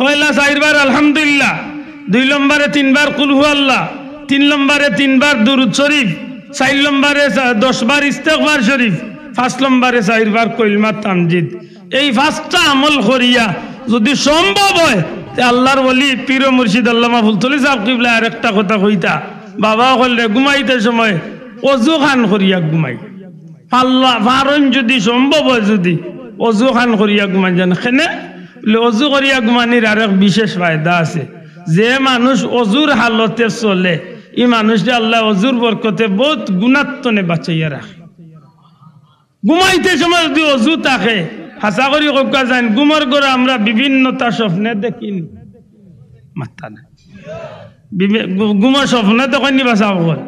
পয়লা 4 বার আলহামদুলিল্লাহ, 2 নম্বরে 3 বার কুল হু আল্লাহ, 3 নম্বরে 3 বার দুরূদ শরীফ, 4 নম্বরে 10 বার ইস্তেগফার শরীফ, 5 নম্বরে 4 বার কলিমা তামজিদ। এই 5টা আমল করিয়া যদি সম্ভব হয় তে আল্লাহর ওলি পীর ও মুর্শিদ আল্লামা ফুলতলি সাহেব কিবলা আরেকটা কথা কইতা, বাবা হলে ঘুমাইতে সময় অজু খান করিয়া ঘুমাই। পাল্লা পারন যদি সম্ভব হয় যদি অজু খান করিয়া ঘুমাই যান। সেনে অজু করিয়া ঘুমানির আরেক বিশেষ ফায়দা আছে। যে মানুষ অজুর হালতে চলে এই মানুষটা আল্লাহ অজুর বরকতে বহুত গুণাত্মনে বাঁচাইয়া রাখে। ঘুমাইতে সময় যদি অজু থাকে হাসা করি ককা যান ঘুমর করে আমরা বিভিন্নতা স্বপ্নে দেখি মাথা না ঘুমর স্বপ্নে দেখেনি বাসা কর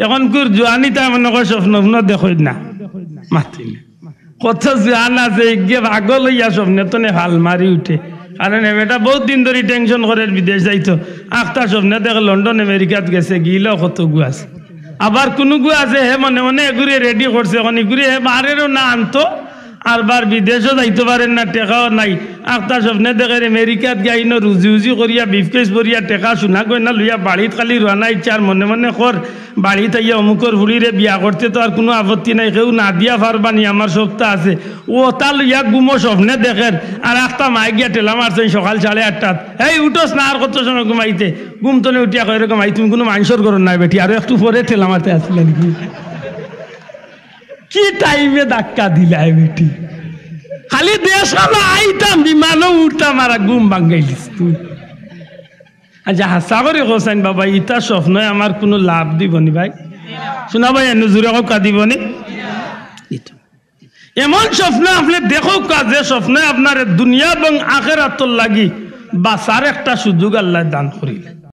এখন কুর জোয়ানি তাই মনে করে স্বপ্ন দেখই না মাতি না কত জোয়ান আছে গিয়ে ভাগ লইয়া স্বপ্নে তো নে হাল মারি উঠে। কারণ এটা বহুত দিন ধরে টেনশন করে বিদেশ যাইতো, আখটা স্বপ্নে দেখে লন্ডন আমেরিকাত গেছে গিলেও কত গু আছে। আবার কোনো গু আছে হে মনে মনে এগুলি রেডি করছে, এখন এগুলি হে বারেরও না আনতো আর বার বিদেশও যাইতে পারেন না, টেকাও নাই। আখটা স্বপ্নে দেখে আমেরিকাত গাইন রুজি উজি করিয়া বিফকেস ভরিয়া টেকা শোনা গই না লইয়া বাড়িত খালি রানা ইচ্ছার মনে মনে কর বাড়িত আইয়া অমুকর ভুলিরে বিয়া করতে তো আর কোনো আপত্তি নাই, কেউ না দিয়া পারবানি আমার সপ্তা আছে। ও তা লইয়া গুমো স্বপ্নে দেখেন আর একটা মাই গিয়া টেলা মারছেন সকাল 8:30 এই উঠোস না আর কত সময় ঘুমাইতে ঘুম তনে উঠিয়া কয় এরকম আই তুমি কোনো মানুষের করো নাই বেটি আরো একটু পরে ঠেলা মারতে আসলেন কি টাইমে ধাক্কা দিলাই বেটি খালি দেশ আইতাম বিমানও উঠতাম আর ঘুম ভাঙ্গাইলিস তুই। আচ্ছা হাসা করে কোসাইন বাবা ইটা স্বপ্ন আমার কোনো লাভ দিবনি ভাই শোনা ভাই এনে জোরে কা দিবনি। এমন স্বপ্ন আপনি দেখো যে স্বপ্ন আপনার দুনিয়া এবং আখিরাতর লাগি বাঁচার একটা সুযোগ আল্লাহ দান করিলেন।